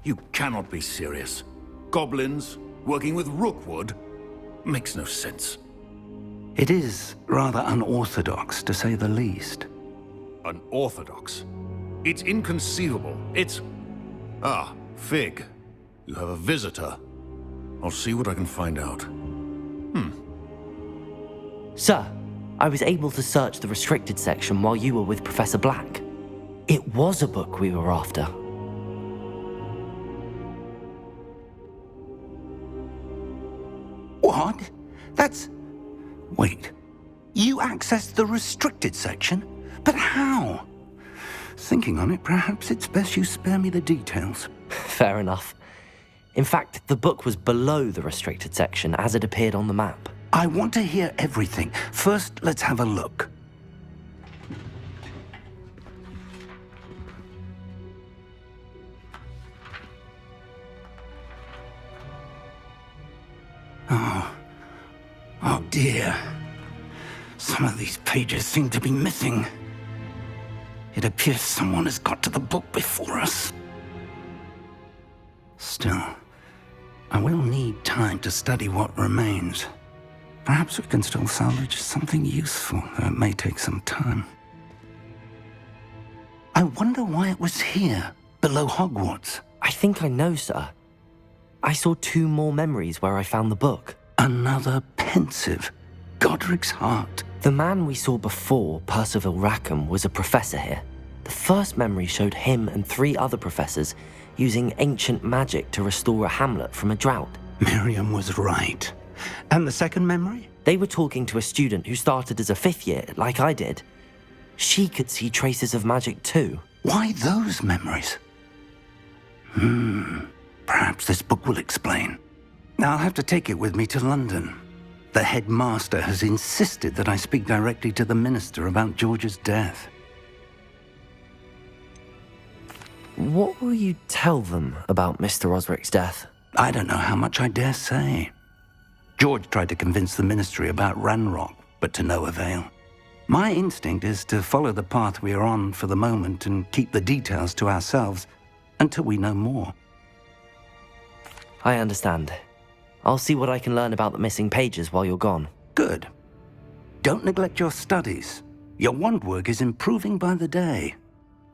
You cannot be serious. Goblins working with Rookwood? Makes no sense. It is rather unorthodox, to say the least. Unorthodox? It's inconceivable. It's... Ah, Fig. You have a visitor. I'll see what I can find out. Sir, I was able to search the restricted section while you were with Professor Black. It was a book we were after. What? That's... Wait. You accessed the restricted section? But how? Thinking on it, perhaps it's best you spare me the details. Fair enough. In fact, the book was below the restricted section as it appeared on the map. I want to hear everything. First, let's have a look. Oh dear. Some of these pages seem to be missing. It appears someone has got to the book before us. Still, I will need time to study what remains. Perhaps we can still salvage something useful, though it may take some time. I wonder why it was here, below Hogwarts. I think I know, sir. I saw 2 more memories where I found the book. Another pensive. Godric's heart. The man we saw before, Percival Rackham, was a professor here. The first memory showed him and 3 other professors using ancient magic to restore a hamlet from a drought. Miriam was right. And the second memory? They were talking to a student who started as a 5th year, like I did. She could see traces of magic too. Why those memories? Perhaps this book will explain. I'll have to take it with me to London. The headmaster has insisted that I speak directly to the minister about George's death. What will you tell them about Mr. Osric's death? I don't know how much I dare say. George tried to convince the ministry about Ranrock, but to no avail. My instinct is to follow the path we are on for the moment and keep the details to ourselves until we know more. I understand. I'll see what I can learn about the missing pages while you're gone. Good. Don't neglect your studies. Your wand work is improving by the day.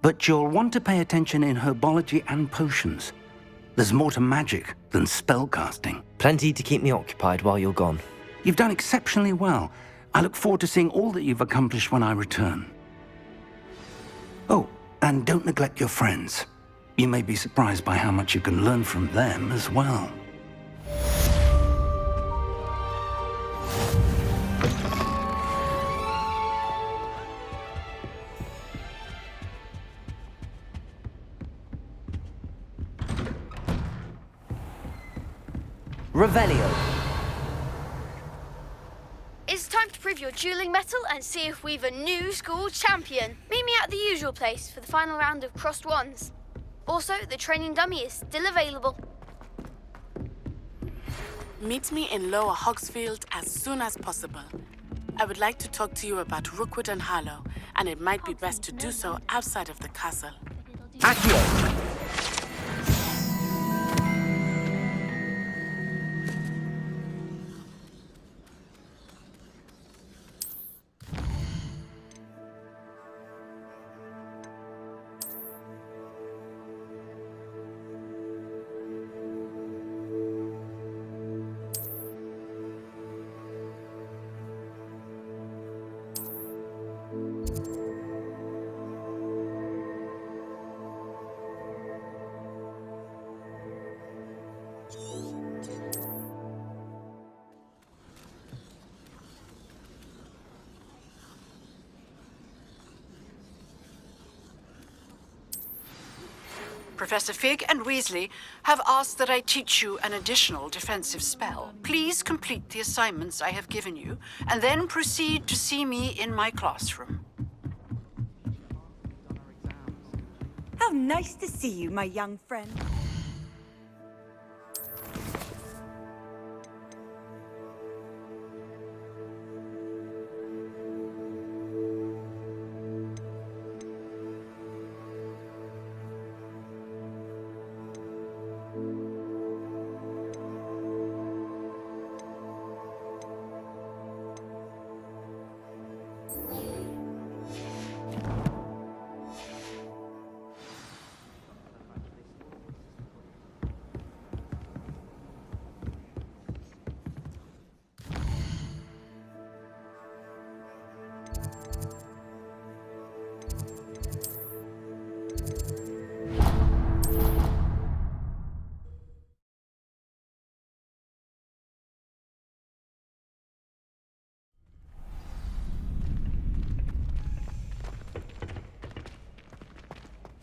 But you'll want to pay attention in herbology and potions. There's more to magic than spellcasting. Plenty to keep me occupied while you're gone. You've done exceptionally well. I look forward to seeing all that you've accomplished when I return. Oh, and don't neglect your friends. You may be surprised by how much you can learn from them as well. Revelio. It's time to prove your dueling mettle and see if we've a new school champion. Meet me at the usual place for the final round of crossed wands. Also, the training dummy is still available. Meet me in Lower Hogsfield as soon as possible. I would like to talk to you about Rookwood and Harlow, and it might be best to do so outside of the castle. Accio. Professor Fig and Weasley have asked that I teach you an additional defensive spell. Please complete the assignments I have given you, and then proceed to see me in my classroom. How nice to see you, my young friend.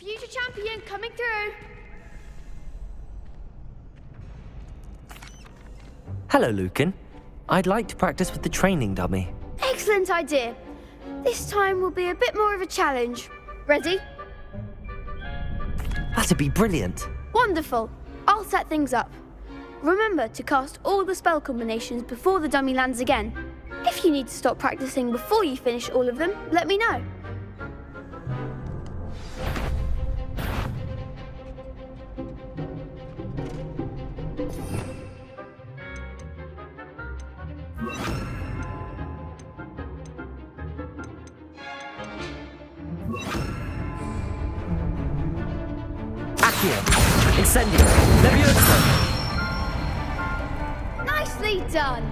Future champion coming through. Hello, Lucan. I'd like to practice with the training dummy. Excellent idea. This time will be a bit more of a challenge. Ready? That'd be brilliant. Wonderful. I'll set things up. Remember to cast all the spell combinations before the dummy lands again. If you need to stop practicing before you finish all of them, let me know. Accio, Incendio, Levioso. Nicely done.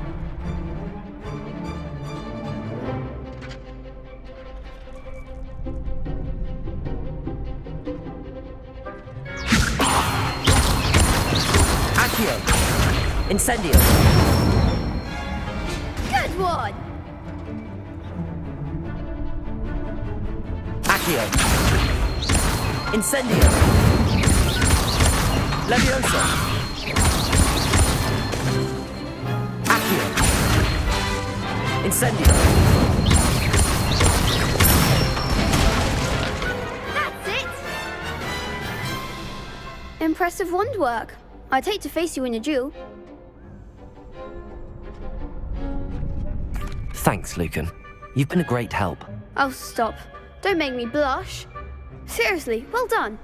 Accio, Incendio. Good one. Accio, Incendio, Levioso. Accio, Incendio. That's it. Impressive wand work. I'd hate to face you in a duel. Thanks, Lucan. You've been a great help. Oh, stop. Don't make me blush. Seriously, well done.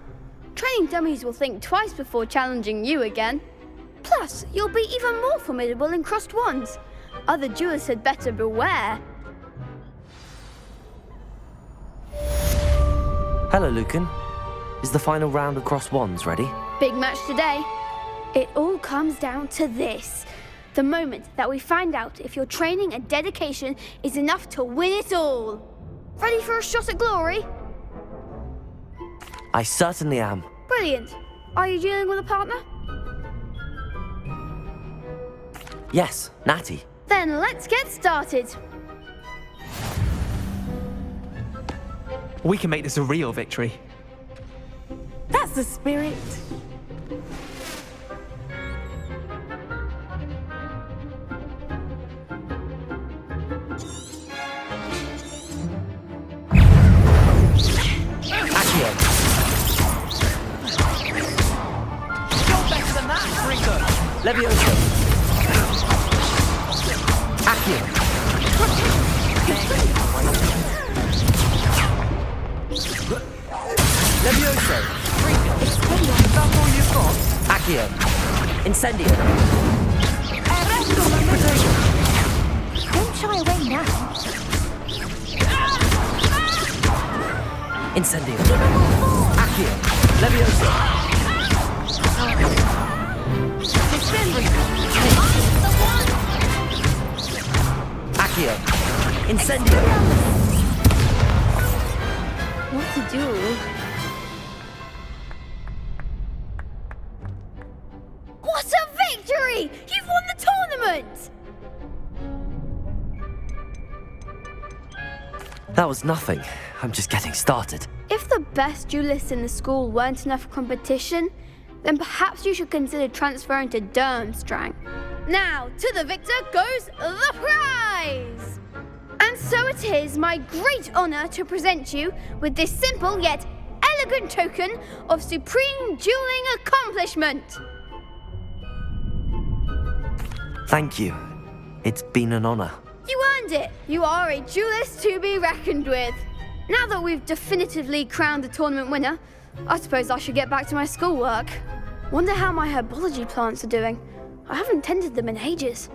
Training dummies will think twice before challenging you again. Plus, you'll be even more formidable in crossed wands. Other duelists had better beware. Hello, Lucan. Is the final round of crossed wands ready? Big match today. It all comes down to this. The moment that we find out if your training and dedication is enough to win it all. Ready for a shot at glory? I certainly am. Brilliant. Are you dealing with a partner? Yes, Natty. Then let's get started. We can make this a real victory. That's the spirit. Accio, You're better than that, Rico! Levioso. Accio, Levioso. That's all you've got? Accio, Incendio. Don't shy away now. Incendio. Accio, Levioso. Accio, Incendio. What to do? What a victory! You've won the tournament! That was nothing. I'm just getting started. If the best duelists in the school weren't enough for competition, then perhaps you should consider transferring to Durmstrang. Now, to the victor goes the prize! And so it is my great honor to present you with this simple yet elegant token of supreme dueling accomplishment. Thank you. It's been an honor. You earned it. You are a duelist to be reckoned with. Now that we've definitively crowned the tournament winner, I suppose I should get back to my schoolwork. Wonder how my herbology plants are doing. I haven't tended them in ages.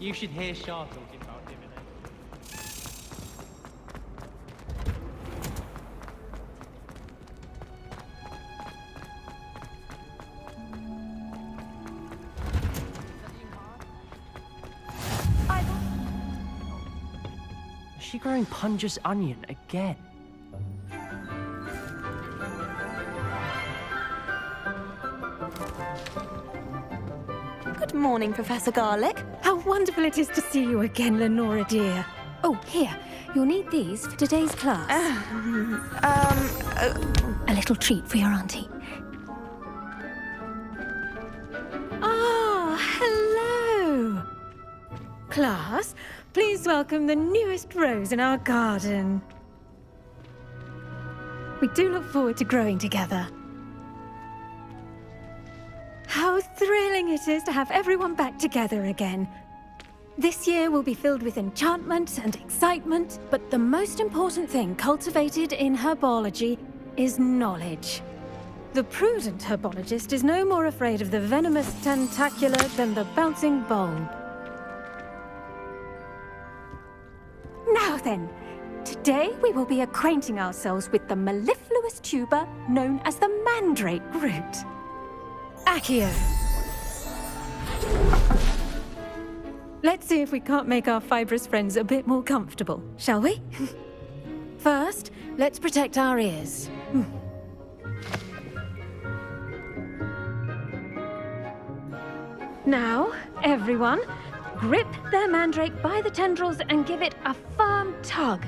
You should hear Shah talking about him in it. Is she growing Punja's onion again? Good morning, Professor Garlick. How wonderful it is to see you again, Lenora dear. Oh, here. You'll need these for today's class. A little treat for your auntie. Ah, hello. Class, please welcome the newest rose in our garden. We do look forward to growing together. How thrilling it is to have everyone back together again. This year will be filled with enchantment and excitement, but the most important thing cultivated in herbology is knowledge. The prudent herbologist is no more afraid of the venomous tentacula than the bouncing bulb. Now then, today we will be acquainting ourselves with the mellifluous tuber known as the mandrake root. Accio. Let's see if we can't make our fibrous friends a bit more comfortable, shall we? First, let's protect our ears. Now, everyone, grip their mandrake by the tendrils and give it a firm tug.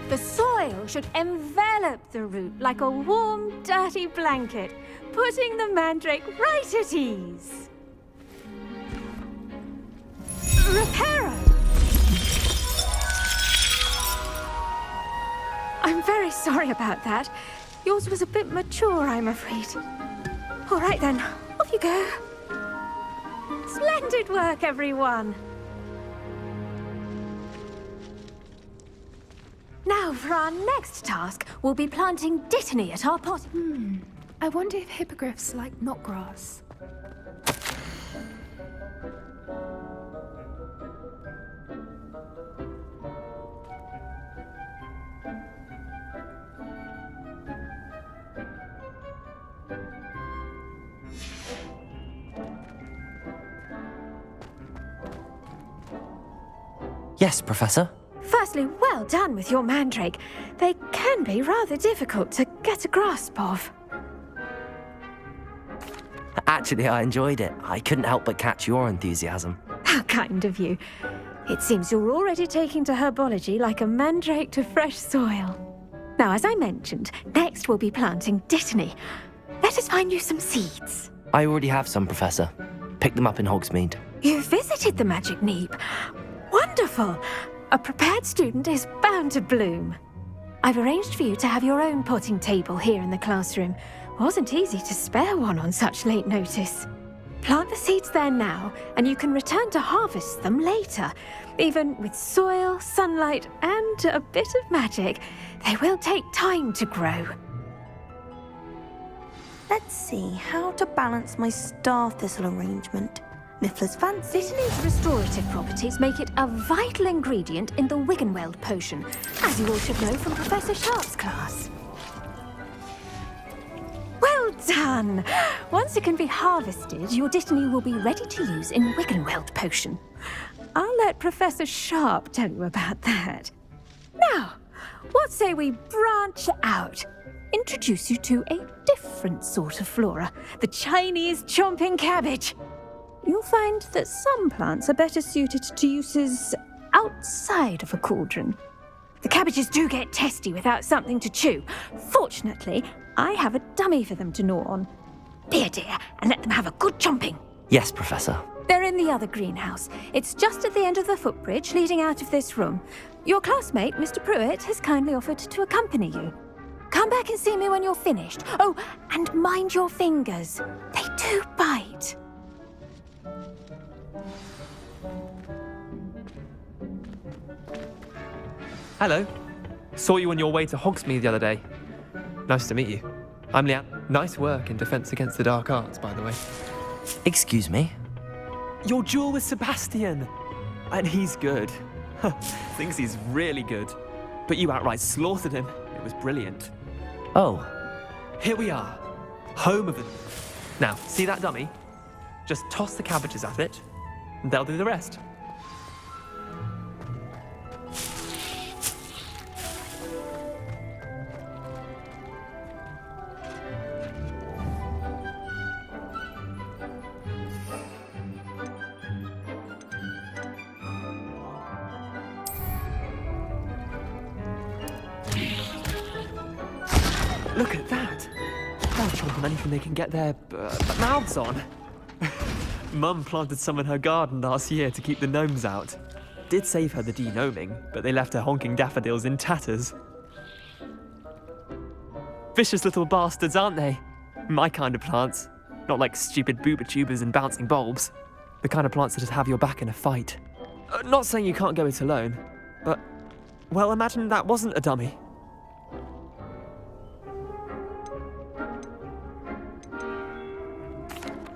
The soil should envelop the root like a warm, dirty blanket, putting the mandrake right at ease. Reparo! I'm very sorry about that. Yours was a bit mature, I'm afraid. All right then, off you go. Splendid work, everyone. Now, for our next task, we'll be planting dittany at our pot. I wonder if hippogriffs like knotgrass. Yes, Professor. Firstly, well done with your mandrake. They can be rather difficult to get a grasp of. Actually, I enjoyed it. I couldn't help but catch your enthusiasm. How kind of you. It seems you're already taking to herbology like a mandrake to fresh soil. Now, as I mentioned, next we'll be planting dittany. Let us find you some seeds. I already have some, Professor. Picked them up in Hogsmeade. You visited the Magic Neep. Wonderful! A prepared student is bound to bloom. I've arranged for you to have your own potting table here in the classroom. Wasn't easy to spare one on such late notice. Plant the seeds there now, and you can return to harvest them later. Even with soil, sunlight, and a bit of magic, they will take time to grow. Let's see how to balance my star thistle arrangement. Miffler's fancy. Dittany's restorative properties make it a vital ingredient in the Wiggenweld potion, as you all should know from Professor Sharp's class. Well done! Once it can be harvested, your dittany will be ready to use in Wiggenweld potion. I'll let Professor Sharp tell you about that. Now, what say we branch out? Introduce you to a different sort of flora, the Chinese chomping cabbage. You'll find that some plants are better suited to uses outside of a cauldron. The cabbages do get testy without something to chew. Fortunately, I have a dummy for them to gnaw on. Be a dear and let them have a good chomping. Yes, Professor. They're in the other greenhouse. It's just at the end of the footbridge leading out of this room. Your classmate, Mr. Pruitt, has kindly offered to accompany you. Come back and see me when you're finished. Oh, and mind your fingers. They do bite. Hello. Saw you on your way to Hogsmeade the other day. Nice to meet you. I'm Leanne. Nice work in Defense Against the Dark Arts, by the way. Excuse me? Your duel with Sebastian. And he's good. Thinks he's really good. But you outright slaughtered him. It was brilliant. Oh. Here we are. Home of the... Now, see that dummy? Just toss the cabbages at it, and they'll do the rest. Look at that! They'll chomp on anything they can get their mouths on. Mum planted some in her garden last year to keep the gnomes out. Did save her the de-gnoming, but they left her honking daffodils in tatters. Vicious little bastards, aren't they? My kind of plants. Not like stupid booba tubers and bouncing bulbs. The kind of plants that'd have your back in a fight. Not saying you can't go it alone, but... Well, imagine that wasn't a dummy.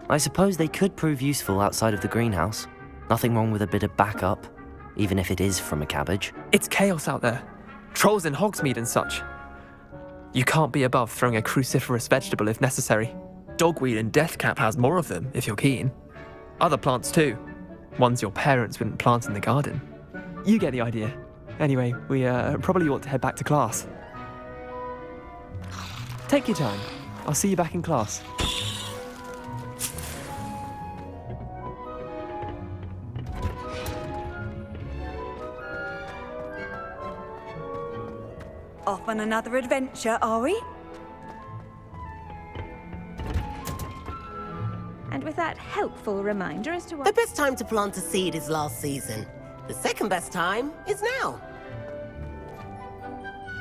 I suppose they could prove useful outside of the greenhouse. Nothing wrong with a bit of backup, even if it is from a cabbage. It's chaos out there. Trolls in Hogsmeade and such. You can't be above throwing a cruciferous vegetable if necessary. Dogweed and deathcap has more of them, if you're keen. Other plants too. Ones your parents wouldn't plant in the garden. You get the idea. Anyway, we probably ought to head back to class. Take your time. I'll see you back in class. Off on another adventure, are we? And with that helpful reminder as to what... The best time to plant a seed is last season. The second best time is now.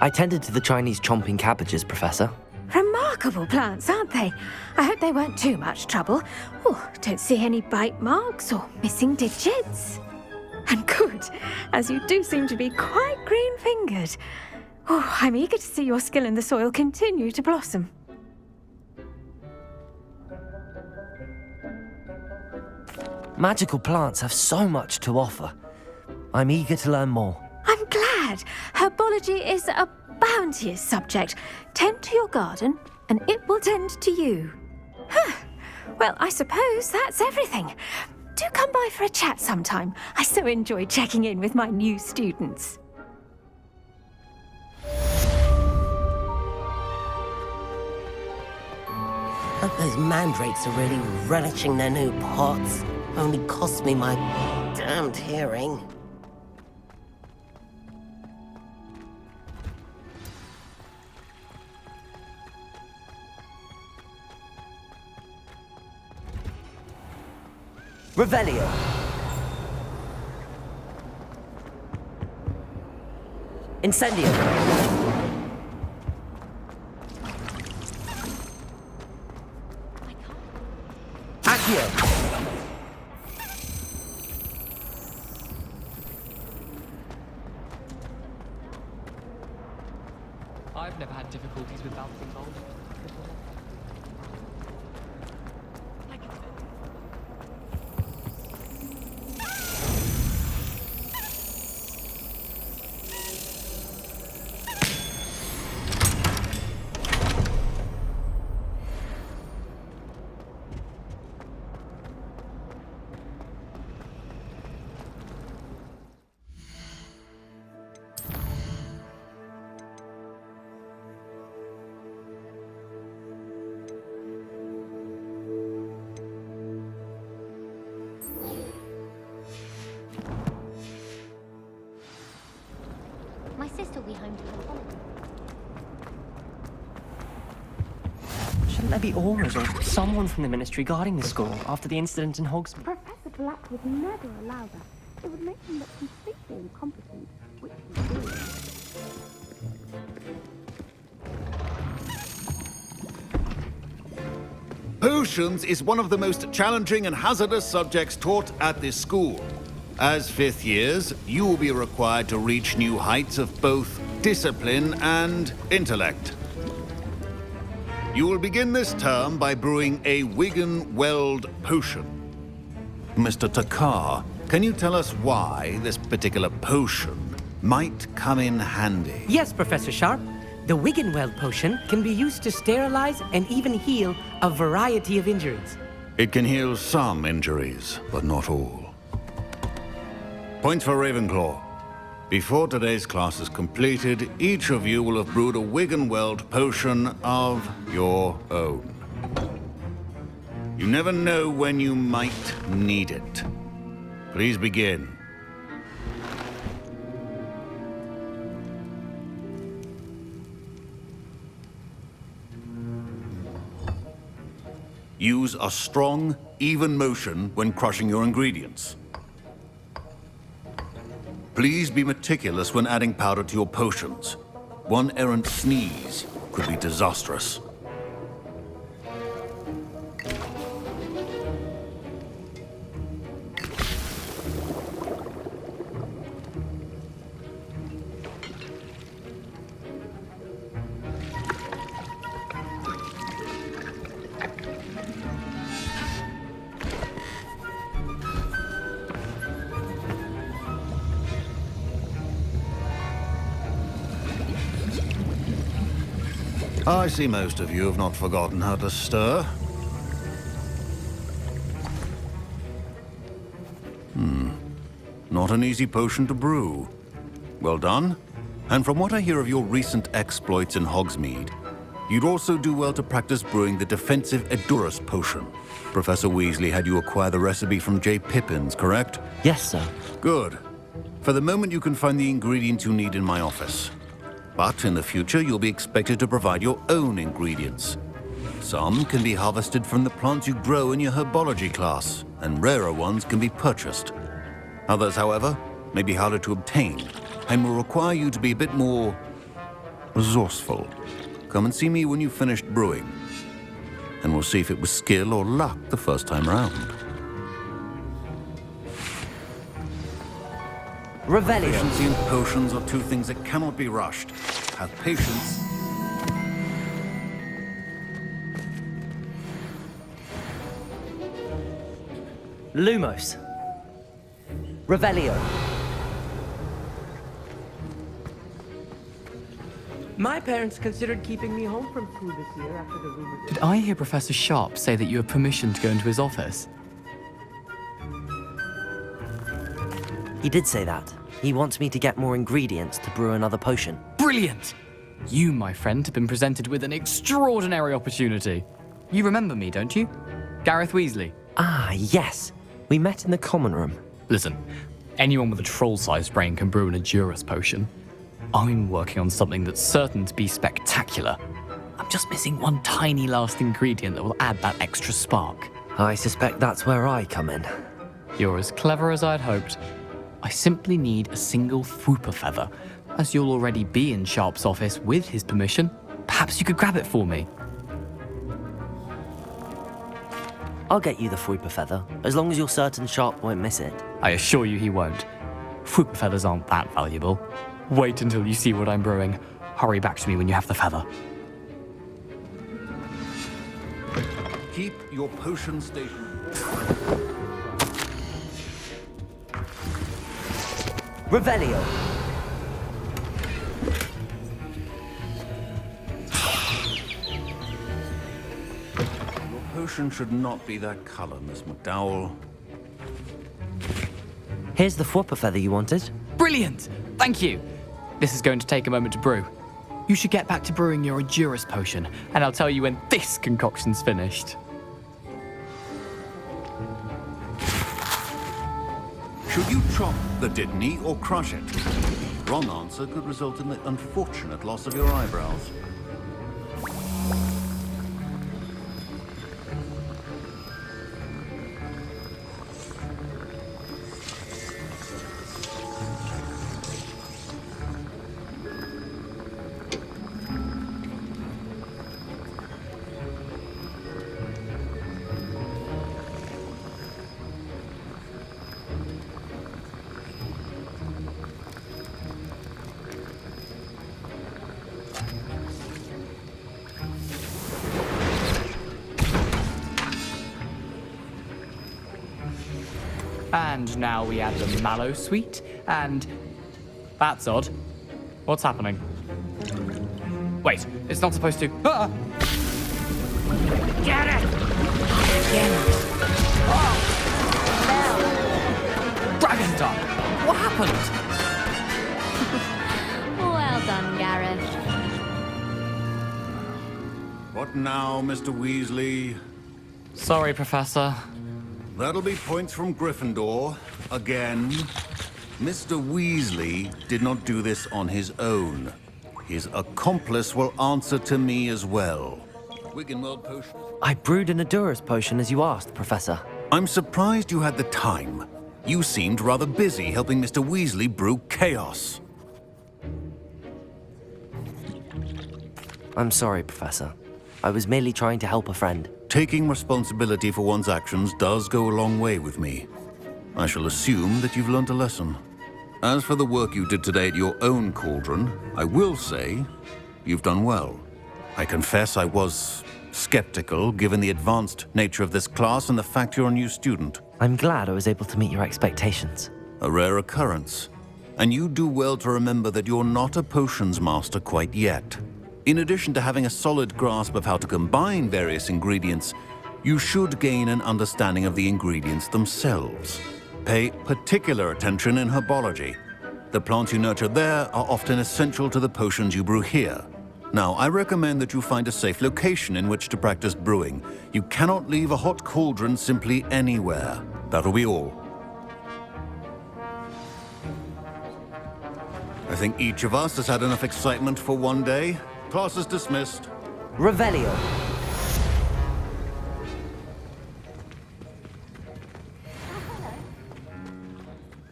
I tended to the Chinese chomping cabbages, Professor. Remarkable plants, aren't they? I hope they weren't too much trouble. Oh, don't see any bite marks or missing digits. And good, as you do seem to be quite green-fingered. Oh, I'm eager to see your skill in the soil continue to blossom. Magical plants have so much to offer. I'm eager to learn more. I'm glad. Herbology is a bounteous subject. Tend to your garden, and it will tend to you. Well, I suppose that's everything. Do come by for a chat sometime. I so enjoy checking in with my new students. Hope those mandrakes are really relishing their new pots. Only cost me my damned hearing. Revelio. Incendio. Accio. I've never had difficulties with bouncing balls. My sister will be home to the holiday. Shouldn't there be auras or someone from the ministry guarding the school after the incident in Hogsmeade? Professor Black would never allow that. It would make him look completely incompetent, which he did. Potions is one of the most challenging and hazardous subjects taught at this school. As fifth years, you will be required to reach new heights of both discipline and intellect. You will begin this term by brewing a Wiggenweld potion. Mr. Takar, can you tell us why this particular potion might come in handy? Yes, Professor Sharp. The Wiggenweld potion can be used to sterilize and even heal a variety of injuries. It can heal some injuries, but not all. Points for Ravenclaw. Before today's class is completed, each of you will have brewed a Wiggenweld potion of your own. You never know when you might need it. Please begin. Use a strong, even motion when crushing your ingredients. Please be meticulous when adding powder to your potions. One errant sneeze could be disastrous. I see most of you have not forgotten how to stir. Not an easy potion to brew. Well done. And from what I hear of your recent exploits in Hogsmeade, you'd also do well to practice brewing the defensive Edurus potion. Professor Weasley had you acquire the recipe from J. Pippins, correct? Yes, sir. Good. For the moment, you can find the ingredients you need in my office. But in the future, you'll be expected to provide your own ingredients. Some can be harvested from the plants you grow in your herbology class, and rarer ones can be purchased. Others, however, may be harder to obtain, and will require you to be a bit more resourceful. Come and see me when you've finished brewing, and we'll see if it was skill or luck the first time round. Revelio. Patience and potions are two things that cannot be rushed. Have patience. Lumos. Revelio. My parents considered keeping me home from school this year after the rumor. Did I hear Professor Sharp say that you have permission to go into his office? He did say that. He wants me to get more ingredients to brew another potion. Brilliant! You, my friend, have been presented with an extraordinary opportunity. You remember me, don't you? Gareth Weasley. Ah, yes. We met in the common room. Listen, anyone with a troll-sized brain can brew an Edurus potion. I'm working on something that's certain to be spectacular. I'm just missing one tiny last ingredient that will add that extra spark. I suspect that's where I come in. You're as clever as I'd hoped. I simply need a single Fwooper feather. As you'll already be in Sharp's office with his permission, perhaps you could grab it for me. I'll get you the Fwooper feather, as long as you're certain Sharp won't miss it. I assure you he won't. Fwooper feathers aren't that valuable. Wait until you see what I'm brewing. Hurry back to me when you have the feather. Keep your potion station. Revelio. Your potion should not be that color, Miss McDowell. Here's the Fwooper feather you wanted. Brilliant! Thank you. This is going to take a moment to brew. You should get back to brewing your Edurus potion, and I'll tell you when this concoction's finished. Should you chop the Dittany or crush it? Wrong answer could result in the unfortunate loss of your eyebrows. And now we add the mallow sweet, and... That's odd. What's happening? Wait, it's not supposed to... Ah! Get it! Dragon Dog! What happened? Well done, Gareth. What now, Mr. Weasley? Sorry, Professor. That'll be points from Gryffindor. Again. Mr. Weasley did not do this on his own. His accomplice will answer to me as well. Wiggenweld potion. I brewed an Adura's potion as you asked, Professor. I'm surprised you had the time. You seemed rather busy helping Mr. Weasley brew chaos. I'm sorry, Professor. I was merely trying to help a friend. Taking responsibility for one's actions does go a long way with me. I shall assume that you've learnt a lesson. As for the work you did today at your own cauldron, I will say you've done well. I confess I was skeptical, given the advanced nature of this class and the fact you're a new student. I'm glad I was able to meet your expectations. A rare occurrence. And you do well to remember that you're not a potions master quite yet. In addition to having a solid grasp of how to combine various ingredients, you should gain an understanding of the ingredients themselves. Pay particular attention in herbology. The plants you nurture there are often essential to the potions you brew here. Now, I recommend that you find a safe location in which to practice brewing. You cannot leave a hot cauldron simply anywhere. That'll be all. I think each of us has had enough excitement for one day. Class is dismissed. Revelio.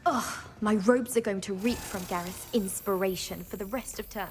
Ugh, my robes are going to reek from Gareth's inspiration for the rest of term.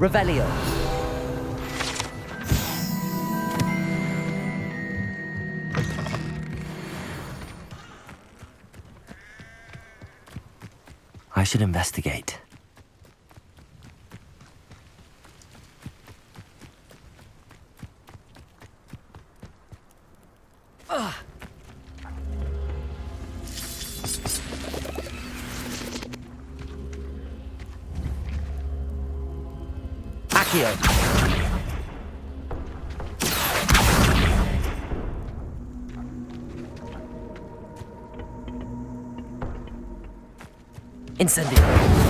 Revelio. I should investigate. Accio. Incendio.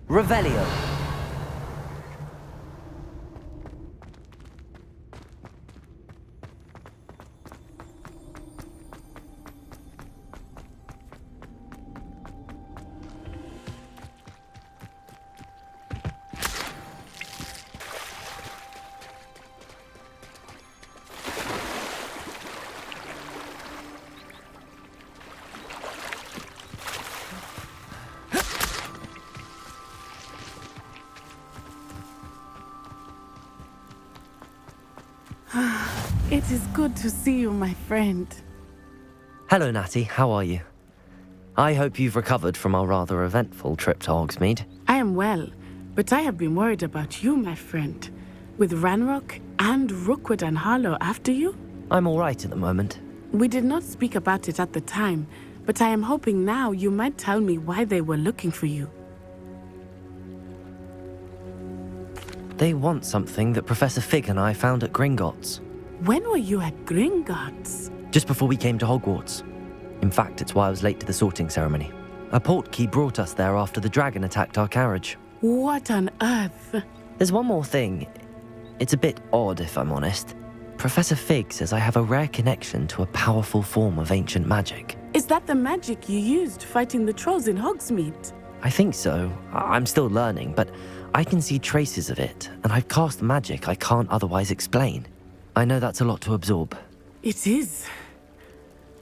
Revelio. It is good to see you, my friend. Hello, Natty. How are you? I hope you've recovered from our rather eventful trip to Hogsmeade. I am well, but I have been worried about you, my friend. With Ranrock and Rookwood and Harlow after you? I'm all right at the moment. We did not speak about it at the time, but I am hoping now you might tell me why they were looking for you. They want something that Professor Fig and I found at Gringotts. When were you at Gringotts? Just before we came to Hogwarts. In fact, it's why I was late to the sorting ceremony. A portkey brought us there after the dragon attacked our carriage. What on earth? There's one more thing. It's a bit odd, if I'm honest. Professor Fig says I have a rare connection to a powerful form of ancient magic. Is that the magic you used fighting the trolls in Hogsmeade? I think so. I'm still learning, but I can see traces of it, and I've cast magic I can't otherwise explain. I know that's a lot to absorb. It is.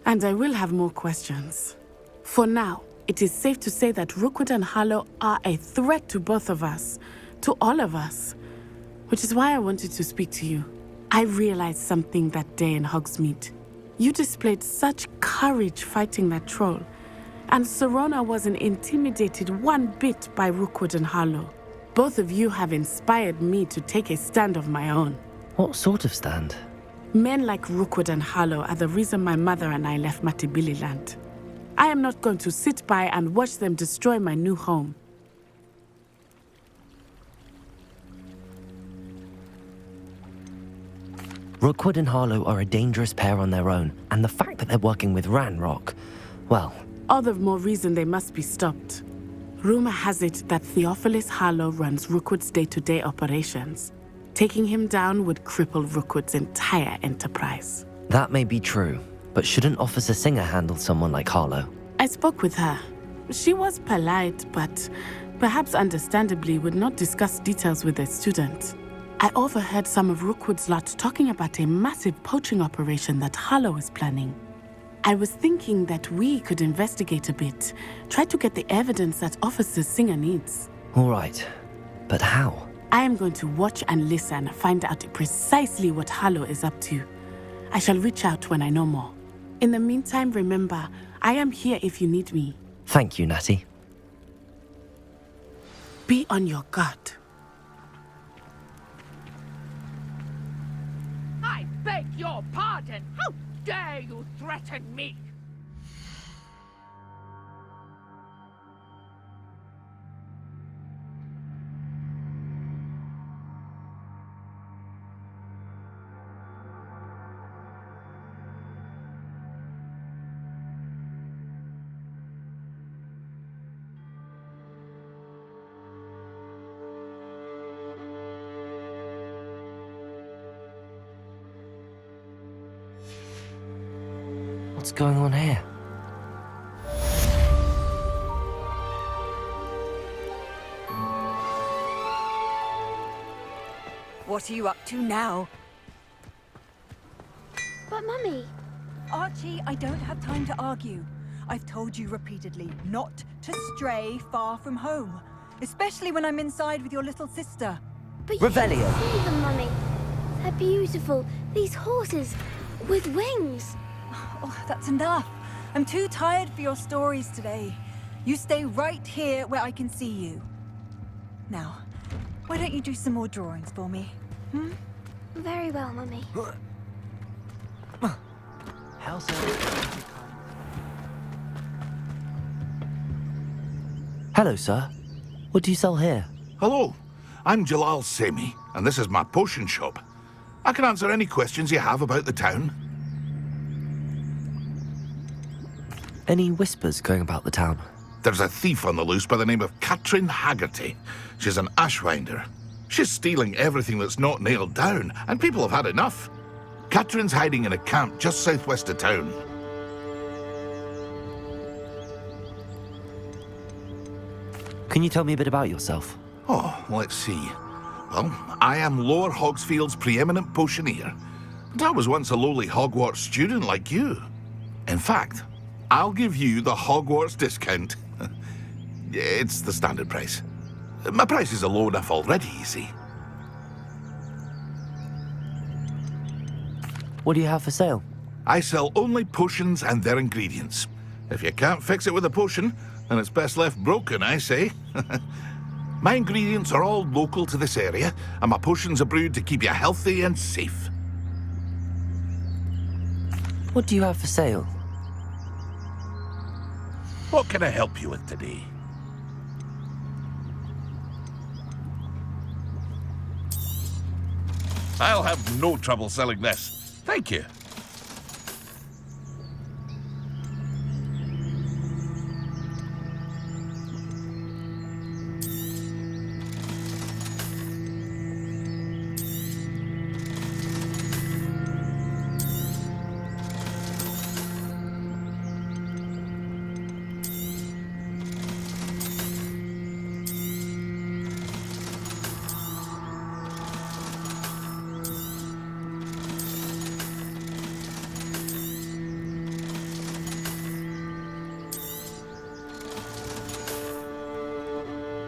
And I will have more questions. For now, it is safe to say that Rookwood and Harlow are a threat to both of us, to all of us, which is why I wanted to speak to you. I realized something that day in Hogsmeade. You displayed such courage fighting that troll, and Serona wasn't intimidated one bit by Rookwood and Harlow. Both of you have inspired me to take a stand of my own. What sort of stand? Men like Rookwood and Harlow are the reason my mother and I left Matibili Land. I am not going to sit by and watch them destroy my new home. Rookwood and Harlow are a dangerous pair on their own, and the fact that they're working with Ranrock, well... All the more reason they must be stopped. Rumor has it that Theophilus Harlow runs Rookwood's day-to-day operations. Taking him down would cripple Rookwood's entire enterprise. That may be true, but shouldn't Officer Singer handle someone like Harlow? I spoke with her. She was polite, but perhaps understandably would not discuss details with a student. I overheard some of Rookwood's lot talking about a massive poaching operation that Harlow is planning. I was thinking that we could investigate a bit, try to get the evidence that Officer Singer needs. All right, but how? I am going to watch and listen, find out precisely what Harlow is up to. I shall reach out when I know more. In the meantime, remember, I am here if you need me. Thank you, Natty. Be on your guard. I beg your pardon! How dare you threaten me? What's going on here? What are you up to now? But Mummy... Archie, I don't have time to argue. I've told you repeatedly not to stray far from home. Especially when I'm inside with your little sister. But you should see them, Mummy. They're beautiful. These horses with wings. Oh, that's enough. I'm too tired for your stories today. You stay right here where I can see you. Now, why don't you do some more drawings for me? Hmm? Very well, Mummy. Hello, sir. What do you sell here? Hello, I'm Jalal Semi, and this is my potion shop. I can answer any questions you have about the town. Any whispers going about the town? There's a thief on the loose by the name of Katrin Haggerty. She's an ashwinder. She's stealing everything that's not nailed down, and people have had enough. Katrin's hiding in a camp just southwest of town. Can you tell me a bit about yourself? Oh, let's see. Well, I am Lower Hogsfield's preeminent potioneer. But I was once a lowly Hogwarts student like you. In fact, I'll give you the Hogwarts discount. It's the standard price. My prices are low enough already, you see. What do you have for sale? I sell only potions and their ingredients. If you can't fix it with a potion, then it's best left broken, I say. My ingredients are all local to this area, and my potions are brewed to keep you healthy and safe. What do you have for sale? What can I help you with today? I'll have no trouble selling this. Thank you.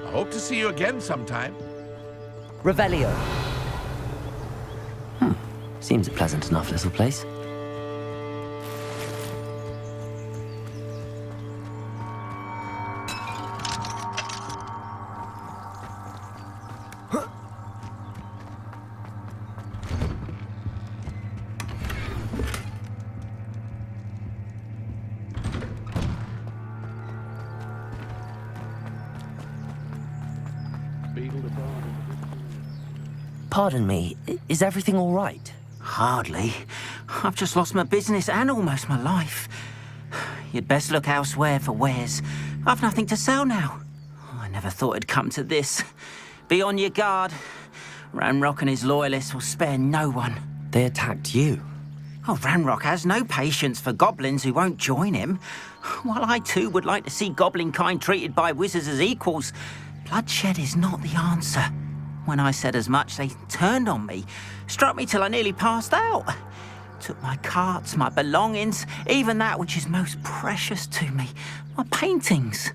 I hope to see you again sometime. Revelio. Seems a pleasant enough little place. Pardon me, is everything all right? Hardly. I've just lost my business and almost my life. You'd best look elsewhere for wares. I've nothing to sell now. I never thought it'd come to this. Be on your guard. Ranrock and his loyalists will spare no one. They attacked you? Oh, Ranrock has no patience for goblins who won't join him. While I too would like to see goblin kind treated by wizards as equals, bloodshed is not the answer. When I said as much, they turned on me, struck me till I nearly passed out. Took my carts, my belongings, even that which is most precious to me, my paintings.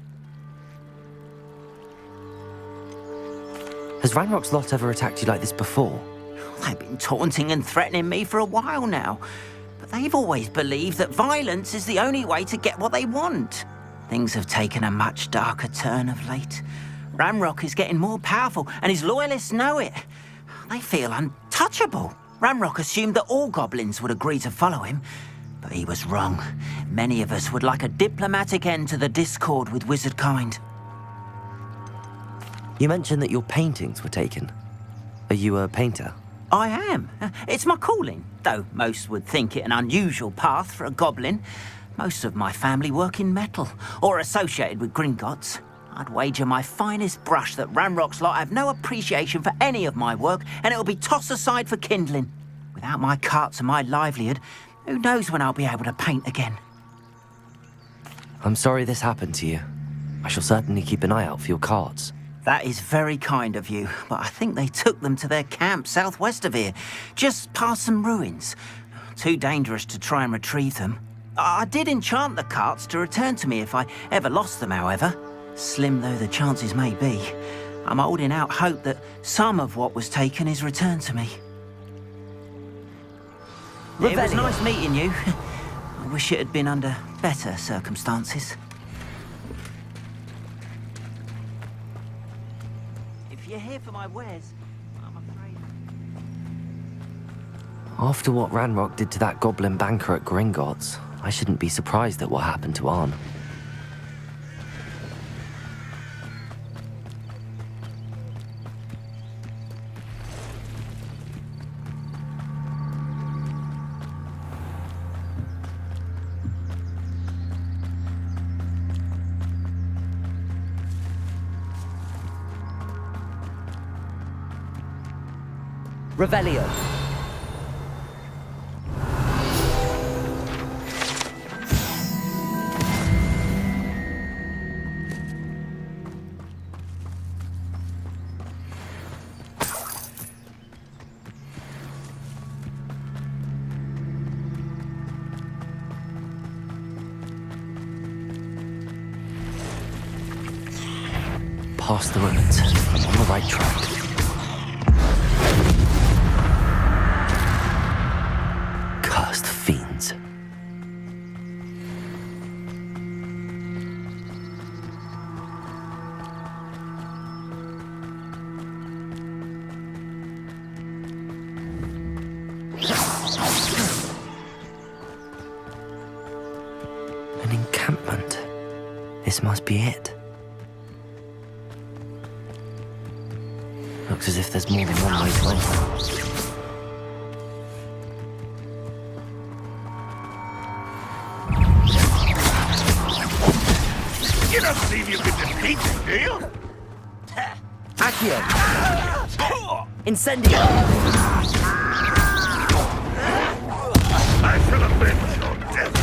Has Ranrock's lot ever attacked you like this before? They've been taunting and threatening me for a while now, but they've always believed that violence is the only way to get what they want. Things have taken a much darker turn of late. Ranrock is getting more powerful, and his loyalists know it. They feel untouchable. Ranrock assumed that all goblins would agree to follow him, but he was wrong. Many of us would like a diplomatic end to the discord with wizard kind. You mentioned that your paintings were taken. Are you a painter? I am. It's my calling, though most would think it an unusual path for a goblin. Most of my family work in metal, or associated with Gringotts. I'd wager my finest brush that Ranrock's lot have no appreciation for any of my work, and it'll be tossed aside for kindling. Without my carts and my livelihood, who knows when I'll be able to paint again? I'm sorry this happened to you. I shall certainly keep an eye out for your carts. That is very kind of you, but I think they took them to their camp southwest of here, just past some ruins. Too dangerous to try and retrieve them. I did enchant the carts to return to me if I ever lost them, however. Slim though the chances may be, I'm holding out hope that some of what was taken is returned to me. It was nice meeting you. I wish it had been under better circumstances. If you're here for my wares, I'm afraid... After what Ranrock did to that goblin banker at Gringotts, I shouldn't be surprised at what happened to Arn. Revelio. Past the ruins. I'm on the right track. Cursed fiends. An encampment. This must be it. Looks as if there's more than one way to enter. You don't believe you can defeat me, do you? Accio! Incendio! I shall avenge your death.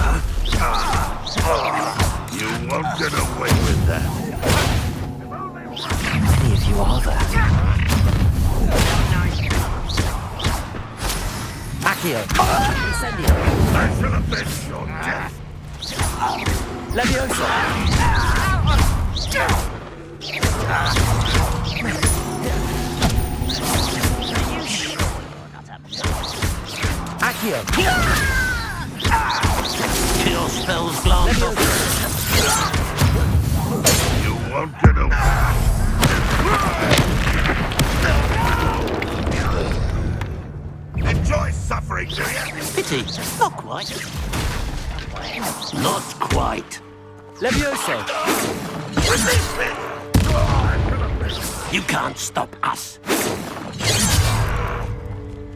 You won't get away with that. How many of you are there? Accio! Incendio! I shall avenge your death. Leviosa! Accio! Kill spells glance off. You won't get away. Enjoy suffering, do you? Pity, not quite. Not quite. Levioso! You can't stop us.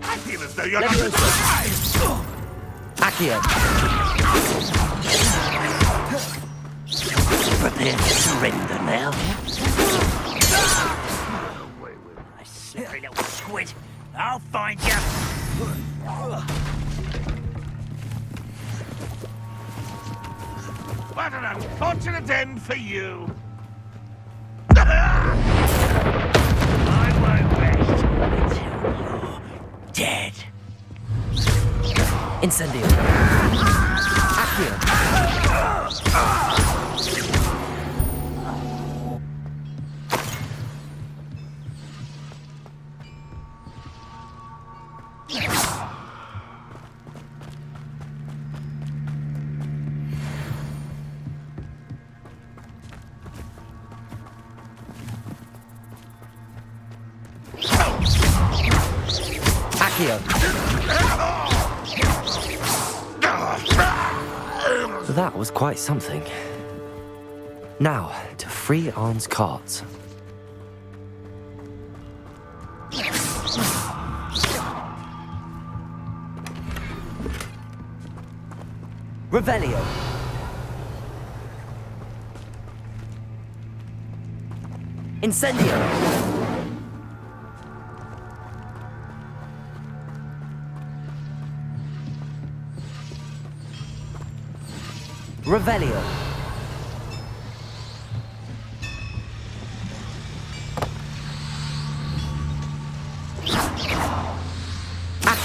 I feel as though you're not surprised. Accio! Prepare to surrender now. I slippery little squid. I'll find you. What an unfortunate end for you. I won't rest until you're dead. Incendio! Accio! That was quite something. Now, to free Arn's carts. Revelio! Incendio! Revelio.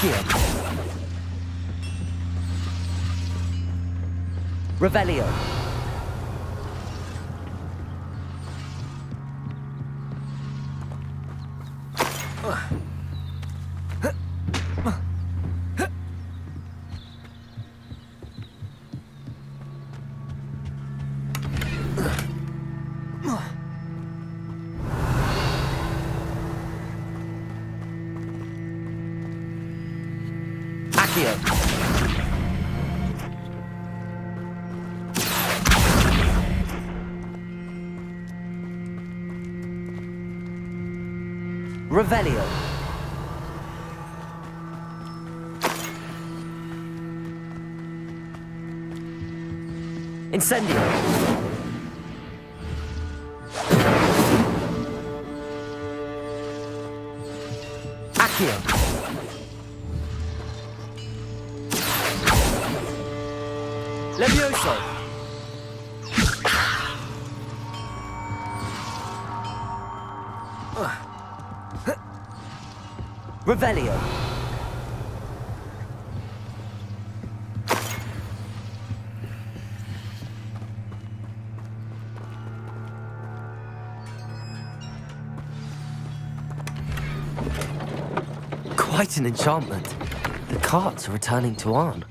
Accio. Revelio. Accio. Revelio. Incendio. Accio. Levioso. Revelio. Quite an enchantment. The carts are returning to Arn.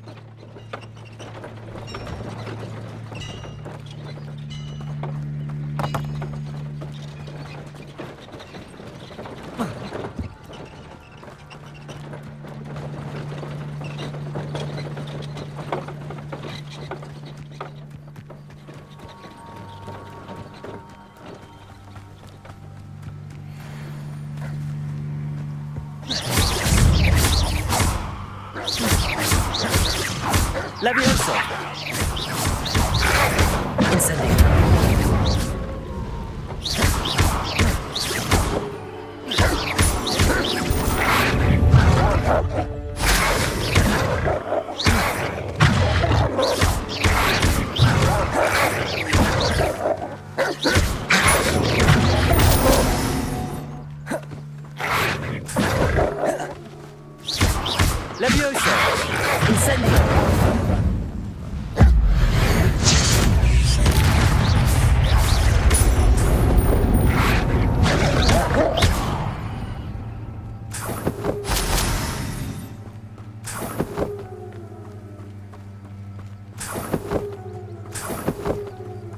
Levioso. Incendio. Levioso. Incendio.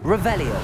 Revelio.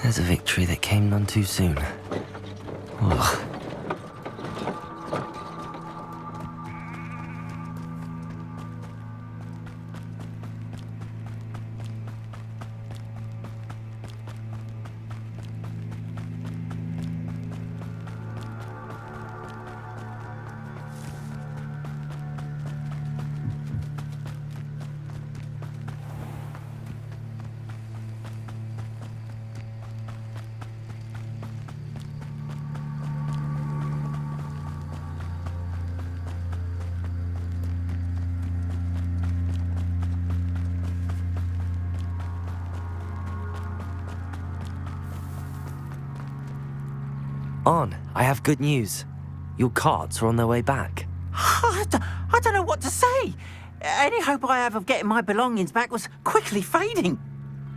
There's a victory that came none too soon. Ugh. Arn, I have good news. Your carts are on their way back. I don't know what to say. Any hope I have of getting my belongings back was quickly fading.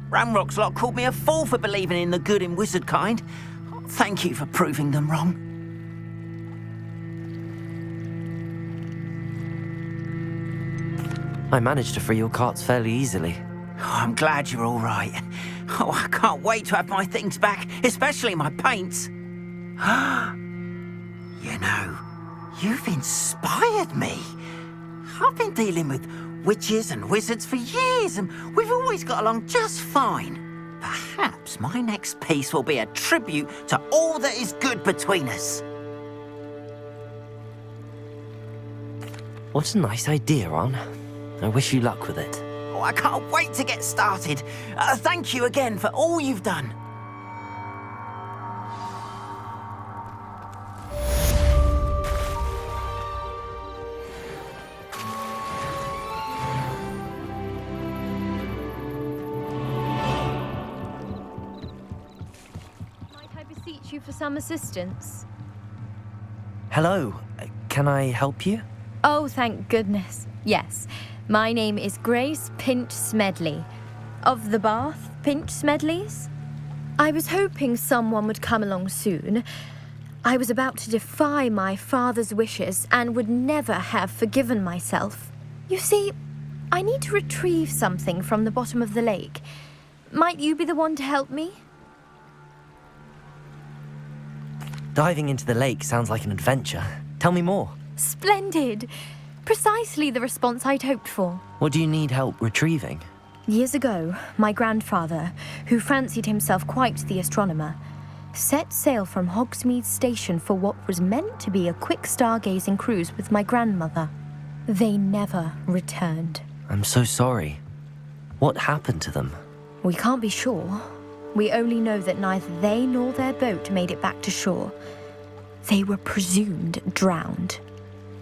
Ranrock's lot called me a fool for believing in the good in wizard kind. Thank you for proving them wrong. I managed to free your carts fairly easily. Oh, I'm glad you're all right. Oh, I can't wait to have my things back, especially my paints. You know, you've inspired me. I've been dealing with witches and wizards for years, and we've always got along just fine. Perhaps my next piece will be a tribute to all that is good between us. What a nice idea, Ron. I wish you luck with it. Oh, I can't wait to get started. Thank you again for all you've done. Might I beseech you for some assistance? Hello, can I help you? Oh, thank goodness. Yes. My name is Grace Pinch Smedley, of the Bath Pinch Smedleys. I was hoping someone would come along soon. I was about to defy my father's wishes and would never have forgiven myself. You see, I need to retrieve something from the bottom of the lake. Might you be the one to help me? Diving into the lake sounds like an adventure. Tell me more. Splendid! Precisely the response I'd hoped for. What do you need help retrieving? Years ago, my grandfather, who fancied himself quite the astronomer, set sail from Hogsmeade Station for what was meant to be a quick stargazing cruise with my grandmother. They never returned. I'm so sorry. What happened to them? We can't be sure. We only know that neither they nor their boat made it back to shore. They were presumed drowned.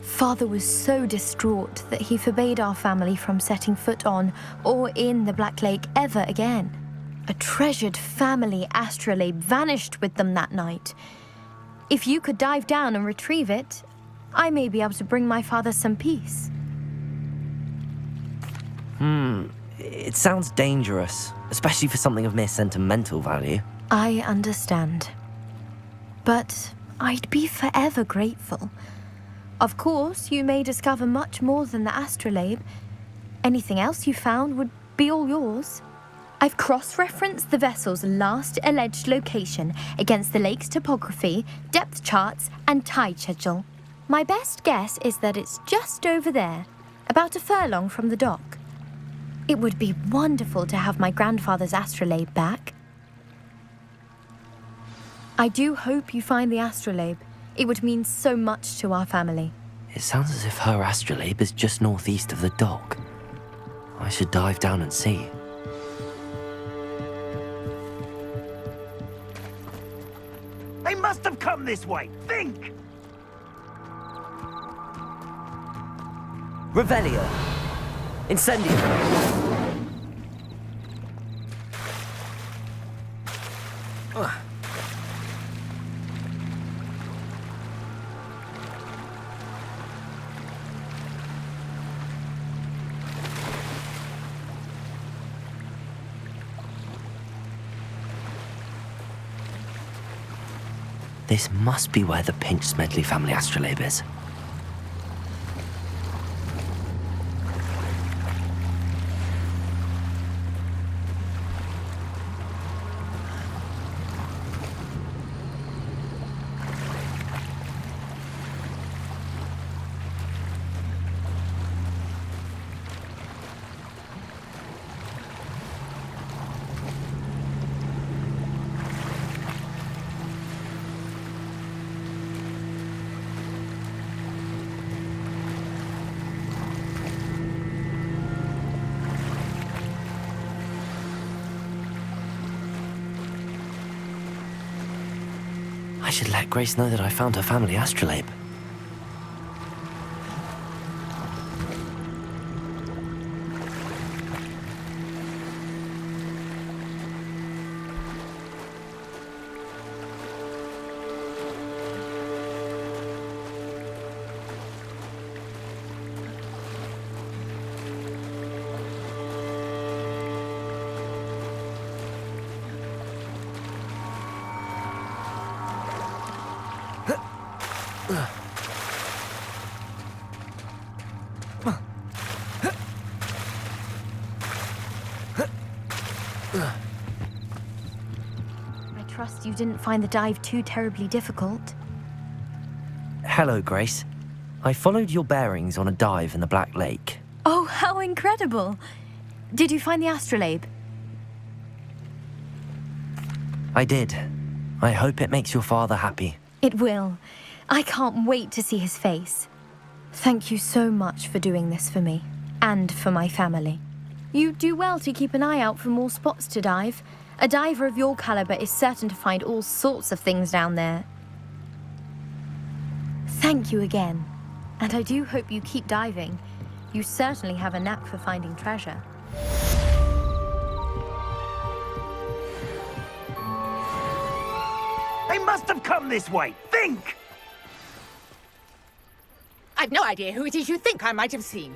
Father was so distraught that he forbade our family from setting foot on or in the Black Lake ever again. A treasured family astrolabe vanished with them that night. If you could dive down and retrieve it, I may be able to bring my father some peace. It sounds dangerous, especially for something of mere sentimental value. I understand. But I'd be forever grateful. Of course, you may discover much more than the astrolabe. Anything else you found would be all yours. I've cross-referenced the vessel's last alleged location against the lake's topography, depth charts, and tide schedule. My best guess is that it's just over there, about a furlong from the dock. It would be wonderful to have my grandfather's astrolabe back. I do hope you find the astrolabe. It would mean so much to our family. It sounds as if her astrolabe is just northeast of the dock. I should dive down and see. They must have come this way. Think! Revelio. Incendio. This must be where the Pinch Smedley family astrolabe is. I should let Grace know that I found her family astrolabe. I trust you didn't find the dive too terribly difficult. Hello, Grace. I followed your bearings on a dive in the Black Lake. Oh, how incredible! Did you find the astrolabe? I did. I hope it makes your father happy. It will. I can't wait to see his face. Thank you so much for doing this for me, and for my family. You do well to keep an eye out for more spots to dive. A diver of your caliber is certain to find all sorts of things down there. Thank you again. And I do hope you keep diving. You certainly have a knack for finding treasure. They must have come this way. Think! I've no idea who it is you think I might have seen.